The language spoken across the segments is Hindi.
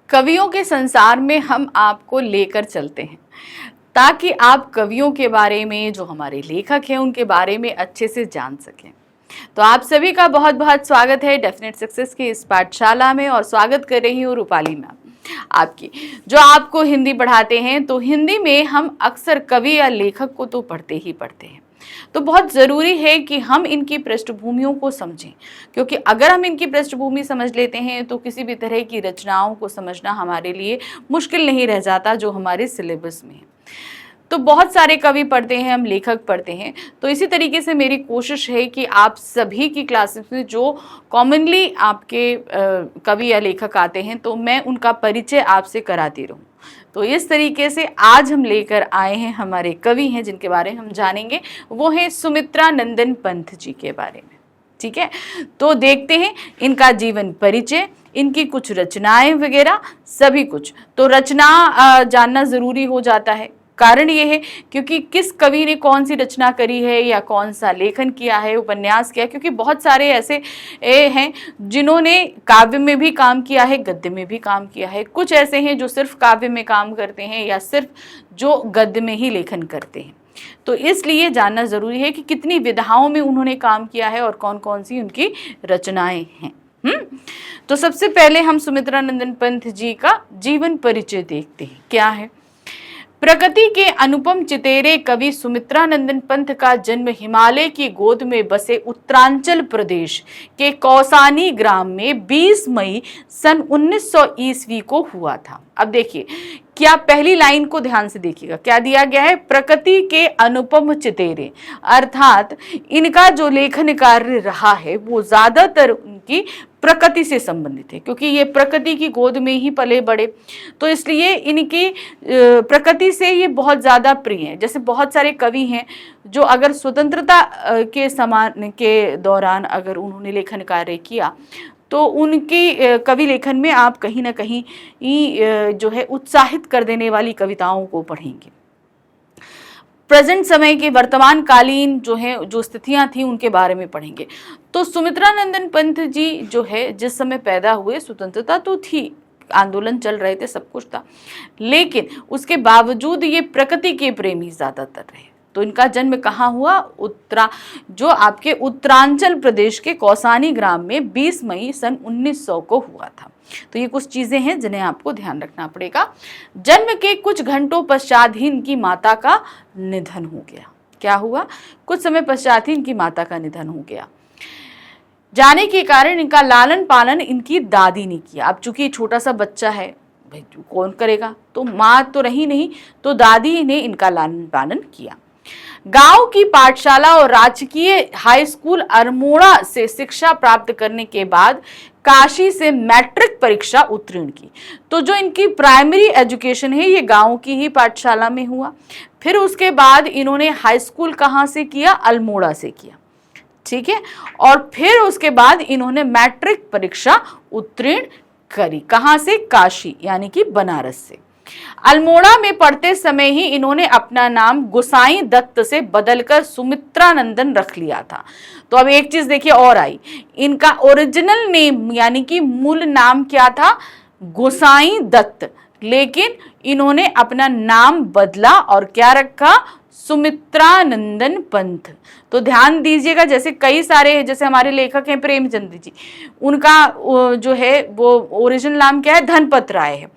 कवियों के संसार में हम आपको लेकर चलते हैं ताकि आप कवियों के बारे में, जो हमारे लेखक हैं उनके बारे में अच्छे से जान सकें। तो आप सभी का बहुत बहुत स्वागत है डेफिनेट सक्सेस की इस पाठशाला में, और स्वागत कर रही हूँ रूपाली मैम आपकी, जो आपको हिंदी पढ़ाते हैं। तो हिंदी में हम अक्सर कवि या लेखक को तो पढ़ते ही पढ़ते हैं, तो बहुत ज़रूरी है कि हम इनकी पृष्ठभूमियों को समझें, क्योंकि अगर हम इनकी पृष्ठभूमि समझ लेते हैं तो किसी भी तरह की रचनाओं को समझना हमारे लिए मुश्किल नहीं रह जाता, जो हमारे सिलेबस में है। तो बहुत सारे कवि पढ़ते हैं, हम लेखक पढ़ते हैं। तो इसी तरीके से मेरी कोशिश है कि आप सभी की क्लासेस में जो कॉमनली आपके कवि या लेखक आते हैं, तो मैं उनका परिचय आपसे कराती रहूं। तो इस तरीके से आज हम लेकर आए हैं, हमारे कवि हैं जिनके बारे में हम जानेंगे, वो हैं सुमित्रा नंदन पंत जी के बारे में। ठीक है, तो देखते हैं इनका जीवन परिचय, इनकी कुछ रचनाएं वगैरह सभी कुछ। तो रचना जानना ज़रूरी हो जाता है। कारण ये है क्योंकि किस कवि ने कौन सी रचना करी है या कौन सा लेखन किया है, उपन्यास किया, क्योंकि बहुत सारे ऐसे हैं जिन्होंने काव्य में भी काम किया है, गद्य में भी काम किया है। कुछ ऐसे हैं जो सिर्फ काव्य में काम करते हैं या सिर्फ जो गद्य में ही लेखन करते हैं। तो इसलिए जानना ज़रूरी है कि कितनी विधाओं में उन्होंने काम किया है और कौन कौन सी उनकी रचनाएं हैं। तो सबसे पहले हम सुमित्रा नंदन पंत जी का जीवन परिचय देखते हैं। क्या है? प्रकृति के अनुपम चितेरे कवि सुमित्रा नंदन पंत का जन्म हिमालय की गोद में बसे उत्तरांचल प्रदेश के कौसानी ग्राम में 20 मई सन 1900 ईस्वी को हुआ था। अब देखिए, क्या पहली लाइन को ध्यान से देखिएगा, क्या दिया गया है? प्रकृति के अनुपम चितेरे, अर्थात इनका जो लेखन कार्य रहा है वो ज्यादातर उनकी प्रकृति से संबंधित है, क्योंकि ये प्रकृति की गोद में ही पले बड़े, तो इसलिए इनकी प्रकृति से ये बहुत ज़्यादा प्रिय है। जैसे बहुत सारे कवि हैं जो अगर स्वतंत्रता के समान के दौरान अगर उन्होंने लेखन कार्य किया, तो उनकी कवि लेखन में आप कहीं ना कहीं जो है उत्साहित कर देने वाली कविताओं को पढ़ेंगे। प्रेजेंट समय के वर्तमान कालीन जो है, जो स्थितियां थी, उनके बारे में पढ़ेंगे। तो सुमित्रा नंदन पंत जी जो है, जिस समय पैदा हुए, स्वतंत्रता तो थी, आंदोलन चल रहे थे, सब कुछ था, लेकिन उसके बावजूद ये प्रकृति के प्रेमी ज्यादातर रहे। तो इनका जन्म कहाँ हुआ? जो आपके उत्तरांचल प्रदेश के कौसानी ग्राम में 20 मई सन 1900 को हुआ था। तो ये कुछ चीजें हैं जिन्हें आपको ध्यान रखना पड़ेगा। जन्म के कुछ घंटों पश्चात ही इनकी माता का निधन हो गया। क्या हुआ? कुछ समय पश्चात ही इनकी माता का निधन हो गया। जाने के कारण इनका लालन पालन इनकी दादी ने किया। अब चूंकि छोटा सा बच्चा है, भाई कौन करेगा, तो माँ तो रही नहीं, तो दादी ने इनका लालन पालन किया। गांव की पाठशाला और राजकीय हाई स्कूल अल्मोड़ा से शिक्षा प्राप्त करने के बाद काशी से मैट्रिक परीक्षा उत्तीर्ण की। तो जो इनकी प्राइमरी एजुकेशन है ये गांव की ही पाठशाला में हुआ। फिर उसके बाद इन्होंने हाई स्कूल कहाँ से किया? अल्मोड़ा से किया। ठीक है, और फिर उसके बाद इन्होंने मैट्रिक परीक्षा उत्तीर्ण करी। कहाँ से? काशी यानी कि बनारस से। अल्मोड़ा में पढ़ते समय ही इन्होंने अपना नाम गोसाई दत्त से बदलकर सुमित्रा नंदन रख लिया था। तो अब एक चीज देखिए और आई, इनका ओरिजिनल नेम यानी कि मूल नाम क्या था? गोसाई दत्त, लेकिन इन्होंने अपना नाम बदला और क्या रखा? सुमित्रा नंदन पंत। तो ध्यान दीजिएगा, जैसे कई सारे, जैसे हमारे लेखक हैं प्रेमचंद जी, उनका जो है वो ओरिजिनल नाम क्या है? धनपत राय है,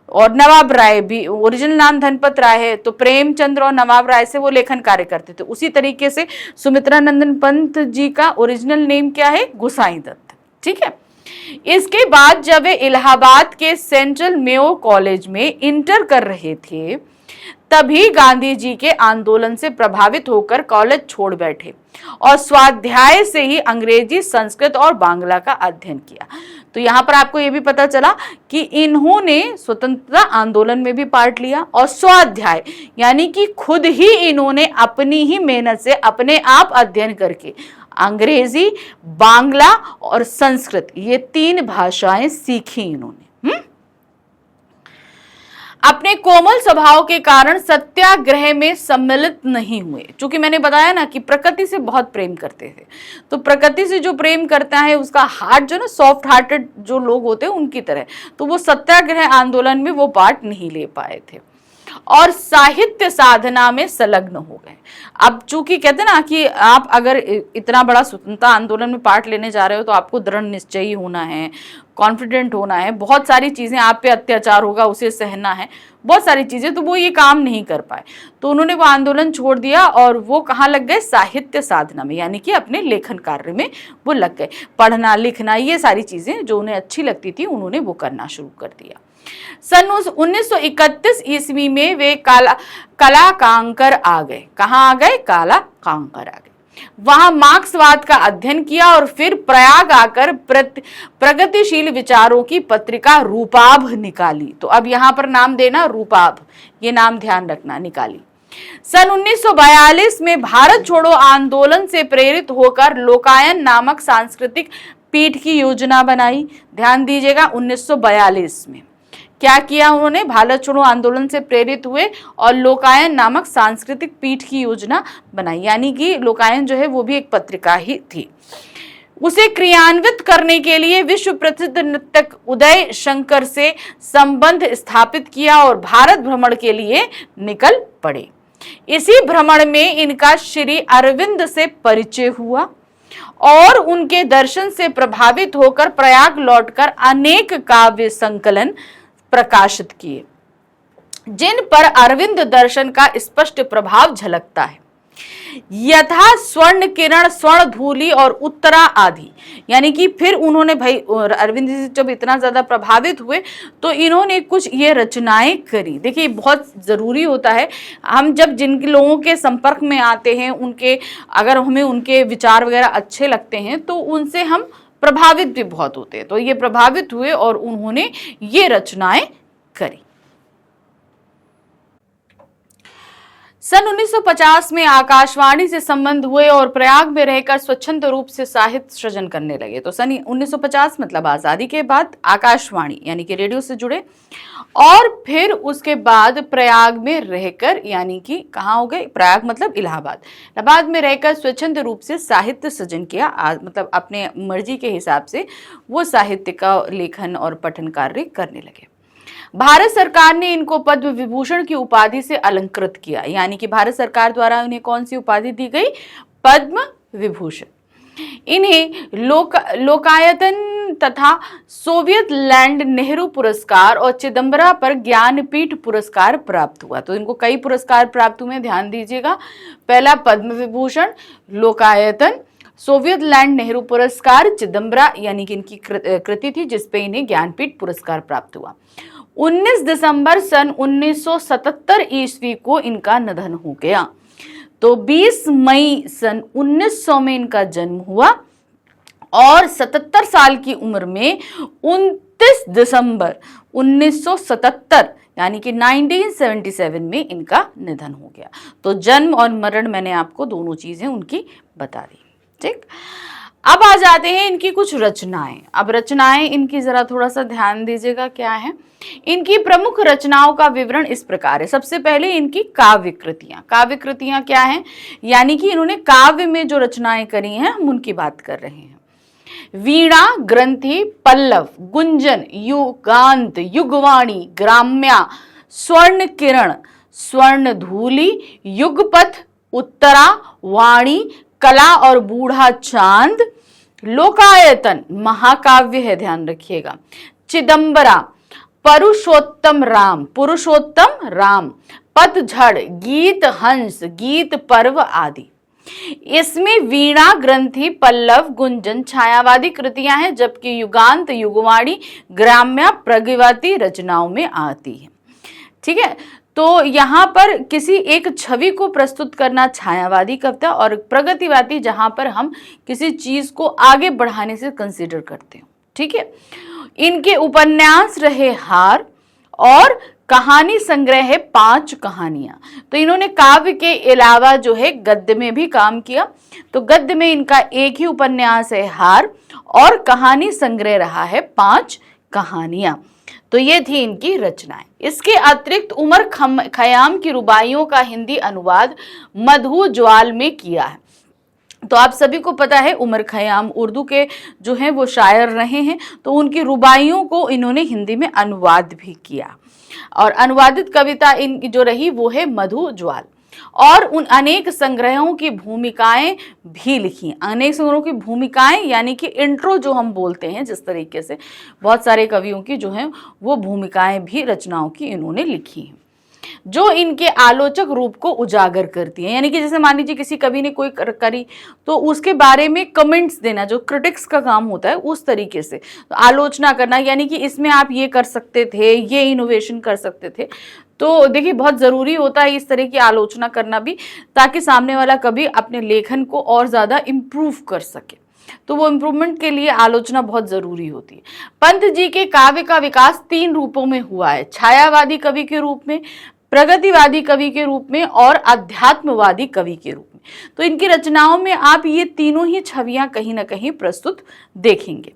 और नवाब राय भी ओरिजिनल नाम धनपत राय है। तो प्रेमचंद्र और नवाब राय से वो लेखन कार्य करते थे। उसी तरीके से सुमित्रा नंदन पंत जी का ओरिजिनल नेम क्या है? गोसाई दत्त। ठीक है, इसके बाद जब वे इलाहाबाद के सेंट्रल मेयो कॉलेज में इंटर कर रहे थे, तभी गांधी जी के आंदोलन से प्रभावित होकर कॉलेज छोड़ बैठे और स्वाध्याय से ही अंग्रेजी, संस्कृत और बांग्ला का अध्ययन किया। तो यहाँ पर आपको ये भी पता चला कि इन्होंने स्वतंत्रता आंदोलन में भी पार्ट लिया, और स्वाध्याय यानी कि खुद ही इन्होंने अपनी ही मेहनत से अपने आप अध्ययन करके अंग्रेजी, बांग्ला और संस्कृत, ये 3 भाषाएं सीखी इन्होंने। अपने कोमल स्वभाव के कारण सत्याग्रह में सम्मिलित नहीं हुए। चूंकि मैंने बताया ना कि प्रकृति से बहुत प्रेम करते थे, तो प्रकृति से जो प्रेम करता है उसका हार्ट जो ना सॉफ्ट हार्टेड जो लोग होते हैं उनकी तरह, तो वो सत्याग्रह आंदोलन में वो पार्ट नहीं ले पाए थे और साहित्य साधना में संलग्न हो गए। अब चूंकि कहते हैं ना कि आप अगर इतना बड़ा स्वतंत्रता आंदोलन में पार्ट लेने जा रहे हो तो आपको दृढ़ निश्चयी होना है, कॉन्फिडेंट होना है, बहुत सारी चीजें, आप पे अत्याचार होगा उसे सहना है, बहुत सारी चीजें, तो वो ये काम नहीं कर पाए, तो उन्होंने वो आंदोलन छोड़ दिया और वो कहाँ लग गए, साहित्य साधना में, यानी कि अपने लेखन कार्य में वो लग गए। पढ़ना लिखना ये सारी चीजें जो उन्हें अच्छी लगती थी उन्होंने वो करना शुरू कर दिया। सन 1931 ईस्वी में वे कला कांकर आ गए। कहाँ आ गए, काला कांकर आ गए। वहां मार्क्सवाद का अध्ययन किया और फिर प्रयाग आकर प्रगतिशील विचारों की पत्रिका रूपाभ निकाली। तो अब यहां पर नाम देना रूपाभ, ये नाम ध्यान रखना, निकाली। सन 1942 में भारत छोड़ो आंदोलन से प्रेरित होकर लोकायन नामक सांस्कृतिक पीठ की योजना बनाई। ध्यान दीजिएगा, 1942 में क्या किया उन्होंने, भारत छोड़ो आंदोलन से प्रेरित हुए और लोकायन नामक सांस्कृतिक पीठ की योजना बनाई, यानी कि लोकायन जो है वो भी एक पत्रिका ही थी। उसे क्रियान्वित करने के लिए विश्व प्रसिद्ध नृत्यक उदय शंकर से संबंध स्थापित किया और भारत भ्रमण के लिए निकल पड़े। इसी भ्रमण में इनका श्री अरविंद से परिचय हुआ और उनके दर्शन से प्रभावित होकर प्रयाग लौटकर अनेक काव्य संकलन प्रकाशित किए, जिन पर अरविंद दर्शन का स्पष्ट प्रभाव झलकता है, यथा स्वर्ण किरण, स्वर्ण धूलि और उत्तरा आदि। यानी कि फिर उन्होंने, भाई अरविंद जी जब इतना ज्यादा प्रभावित हुए तो इन्होंने कुछ ये रचनाएं करी। देखिए बहुत जरूरी होता है, हम जब जिन लोगों के संपर्क में आते हैं उनके, अगर हमें उनके विचार वगैरह अच्छे लगते हैं तो उनसे हम प्रभावित भी बहुत होते हैं। तो ये प्रभावित हुए और उन्होंने ये रचनाएं करी। सन 1950 में आकाशवाणी से संबंध हुए और प्रयाग में रहकर स्वच्छंद रूप से साहित्य सृजन करने लगे। तो सन 1950 मतलब आजादी के बाद आकाशवाणी यानी कि रेडियो से जुड़े और फिर उसके बाद प्रयाग में रहकर, यानी कि कहाँ हो गए, प्रयाग मतलब इलाहाबाद, इलाहाबाद में रहकर स्वच्छंद रूप से साहित्य सृजन किया। मतलब अपने मर्जी के हिसाब से वो साहित्य का लेखन और पठन कार्य करने लगे। भारत सरकार ने इनको पद्म विभूषण की उपाधि से अलंकृत किया, यानी कि भारत सरकार द्वारा उन्हें कौन सी उपाधि दी गई, पद्म विभूषण। इन्हें लोकायतन तथा सोवियत लैंड नेहरू पुरस्कार और चिदम्बरा पर ज्ञानपीठ पुरस्कार प्राप्त हुआ। तो इनको कई पुरस्कार प्राप्त हुए, ध्यान दीजिएगा। पहला पद्म विभूषण, लोकायतन, सोवियत लैंड नेहरू पुरस्कार, चिदम्बरा यानी कि इनकी कृति थी जिसपे इन्हें ज्ञानपीठ पुरस्कार प्राप्त हुआ। 19 दिसंबर सन 1977 ईस्वी को इनका निधन हो गया। तो 20 मई सन 1900 में इनका जन्म हुआ और 77 साल की उम्र में 29 दिसंबर 1977 यानी कि 1977 में इनका निधन हो गया। तो जन्म और मरण मैंने आपको दोनों चीजें उनकी बता दी, ठीक। अब आ जाते हैं इनकी कुछ रचनाएं। अब रचनाएं इनकी जरा थोड़ा सा ध्यान दीजिएगा क्या है। इनकी प्रमुख रचनाओं का विवरण इस प्रकार है। सबसे पहले इनकी काव्य कृतियां। काव्य कृतियां क्या हैं, यानी कि इन्होंने काव्य में जो रचनाएं करी हैं हम उनकी बात कर रहे हैं। वीणा, ग्रंथि, पल्लव, गुंजन, युगांत, युगवाणी, ग्राम्या, स्वर्ण किरण, स्वर्ण धूलि, युगपथ, उत्तरा, वाणी, कला और बूढ़ा चांद, लोकायतन महाकाव्य है, ध्यान रखिएगा, चिदम्बरा, पुरुषोत्तम राम, पतझड़, गीत हंस, गीत पर्व आदि। इसमें वीणा, ग्रंथि, पल्लव, गुंजन छायावादी कृतियां हैं, जबकि युगांत, युगवाणी, ग्राम्या प्रगतिवादी रचनाओं में आती है, ठीक है। तो यहाँ पर किसी एक छवि को प्रस्तुत करना छायावादी कविता और प्रगतिवादी जहां पर हम किसी चीज को आगे बढ़ाने से कंसीडर करते हैं, ठीक है। इनके उपन्यास रहे हार और कहानी संग्रह है 5 कहानियां। तो इन्होंने काव्य के अलावा जो है गद्य में भी काम किया। तो गद्य में इनका एक ही उपन्यास है हार और कहानी संग्रह रहा है 5 कहानियां। तो ये थी इनकी रचनाएं। इसके अतिरिक्त उमर खयाम की रुबाइयों का हिंदी अनुवाद मधु ज्वाल में किया है। तो आप सभी को पता है उमर खयाम उर्दू के जो हैं वो शायर रहे हैं, तो उनकी रुबाइयों को इन्होंने हिंदी में अनुवाद भी किया। और अनुवादित कविता इनकी जो रही वो है मधु ज्वाल। और उन अनेक संग्रहों की भूमिकाएं भी लिखी। अनेक संग्रहों की भूमिकाएं यानी कि इंट्रो जो हम बोलते हैं, जिस तरीके से बहुत सारे कवियों की जो है वो भूमिकाएं भी रचनाओं की इन्होंने लिखी हैं, जो इनके आलोचक रूप को उजागर करती है। यानी कि जैसे मान लीजिए किसी कवि ने कोई करी तो उसके बारे में कमेंट्स देना, जो क्रिटिक्स का काम होता है उस तरीके से तो आलोचना करना, यानी कि इसमें आप ये कर सकते थे, ये इनोवेशन कर सकते थे। तो देखिए बहुत ज़रूरी होता है इस तरह की आलोचना करना भी, ताकि सामने वाला कवि अपने लेखन को और ज़्यादा इम्प्रूव कर सके। तो वो इम्प्रूवमेंट के लिए आलोचना बहुत जरूरी होती है। पंत जी के काव्य का विकास 3 रूपों में हुआ है, छायावादी कवि के रूप में, प्रगतिवादी कवि के रूप में और अध्यात्मवादी कवि के रूप में। तो इनकी रचनाओं में आप ये तीनों ही छवियां कहीं ना कहीं प्रस्तुत देखेंगे।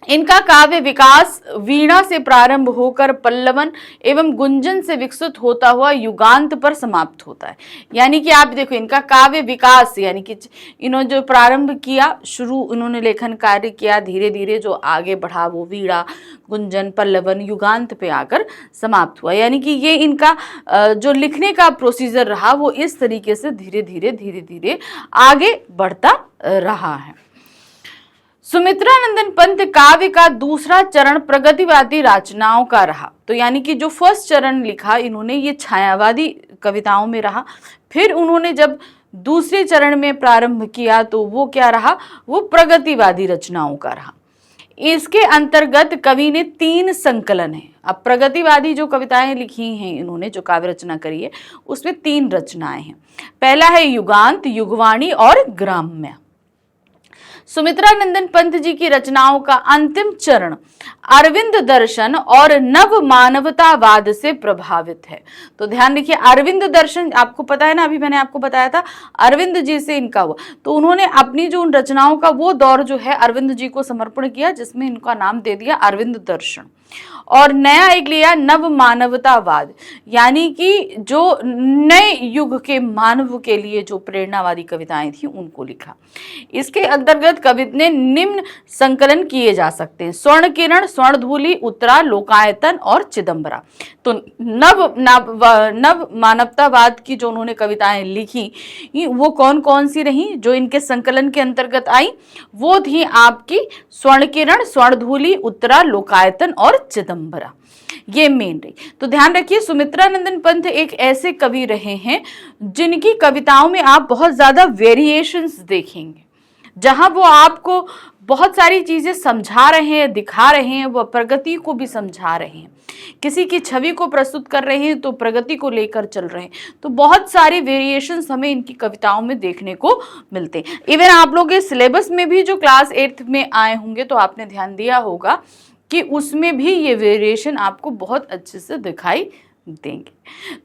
इनका काव्य विकास वीणा से प्रारंभ होकर पल्लवन एवं गुंजन से विकसित होता हुआ युगांत पर समाप्त होता है। यानी कि आप देखो इनका काव्य विकास, यानी कि इन्होंने जो प्रारंभ किया, शुरू उन्होंने लेखन कार्य किया, धीरे धीरे जो आगे बढ़ा वो वीणा, गुंजन, पल्लवन, युगांत पे आकर समाप्त हुआ। यानी कि ये इनका जो लिखने का प्रोसीजर रहा वो इस तरीके से धीरे धीरे आगे बढ़ता रहा है। सुमित्रानंदन पंत काव्य का दूसरा चरण प्रगतिवादी रचनाओं का रहा। तो यानी कि जो फर्स्ट चरण लिखा इन्होंने ये छायावादी कविताओं में रहा। फिर उन्होंने जब दूसरे चरण में प्रारंभ किया तो वो क्या रहा, वो प्रगतिवादी रचनाओं का रहा। इसके अंतर्गत कवि ने 3 संकलन है। अब प्रगतिवादी जो कविताएं लिखी हैं इन्होंने, जो काव्य रचना करी है, उसमें 3 रचनाएं हैं। पहला है युगांत, युगवाणी और ग्राम्य। सुमित्रानंदन पंत जी की रचनाओं का अंतिम चरण अरविंद दर्शन और नव मानवतावाद से प्रभावित है। तो ध्यान रखिए, अरविंद दर्शन आपको पता है ना, अभी मैंने आपको बताया था अरविंद जी से इनका हुआ। तो उन्होंने अपनी जो उन रचनाओं का वो दौर जो है अरविंद जी को समर्पण किया, जिसमें इनका नाम दे दिया अरविंद दर्शन। और नया एक लिया नव मानवतावाद, यानी कि जो नए युग के मानव के लिए जो प्रेरणावादी कविताएं थी उनको लिखा। इसके अंतर्गत कवि ने निम्न संकलन किए जा सकते हैं: स्वर्ण किरण, स्वर्णधूलि, उत्तरा, लोकायतन और चिदंबरा। तो नव मानवतावाद की जो उन्होंने कविताएं लिखी वो कौन कौन सी रही जो इनके संकलन के अंतर्गत आई? वो थी आपकी स्वर्ण किरण, स्वर्णधूलि, उत्तरा, लोकायतन और चिदंबरा। ये मेन रही। तो ध्यान रखिए, सुमित्रानंदन पंत एक ऐसे कवि रहे हैं जिनकी कविताओं में आप बहुत ज्यादा वेरिएशंस देखेंगे, जहां वो आपको बहुत सारी चीजें समझा रहे हैं, दिखा रहे हैं, वो प्रगति को भी समझा रहे हैं, किसी की छवि को प्रस्तुत कर रहे हैं तो प्रगति को लेकर चल रहे हैं। तो बहुत सारे वेरिएशंस हमें इनकी कविताओं में देखने को मिलते हैं। इवन आप लोग के सिलेबस में भी जो क्लास 8th में आए होंगे तो आपने ध्यान दिया होगा कि उसमें भी ये वेरिएशन आपको बहुत अच्छे से दिखाई देंगे।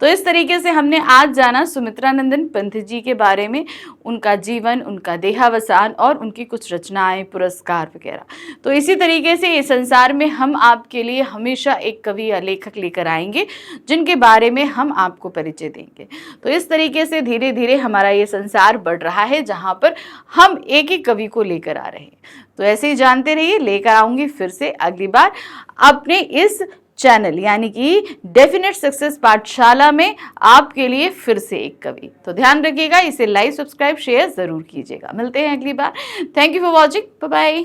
तो इस तरीके से हमने आज जाना सुमित्रानंदन पंत जी के बारे में, उनका जीवन, उनका देहावसान और उनकी कुछ रचनाएं, पुरस्कार वगैरह। तो इसी तरीके से इस संसार में हम आपके लिए हमेशा एक कवि या लेखक लेकर आएंगे जिनके बारे में हम आपको परिचय देंगे। तो इस तरीके से धीरे धीरे हमारा ये संसार बढ़ रहा है जहाँ पर हम एक एक कवि को लेकर आ रहे हैं। तो ऐसे ही जानते रहिए, लेकर आऊंगी फिर से अगली बार अपने इस चैनल यानी कि डेफिनेट सक्सेस पाठशाला में आपके लिए फिर से एक कवि। तो ध्यान रखिएगा, इसे लाइक, सब्सक्राइब, शेयर जरूर कीजिएगा। मिलते हैं अगली बार। Thank you for watching. Bye bye.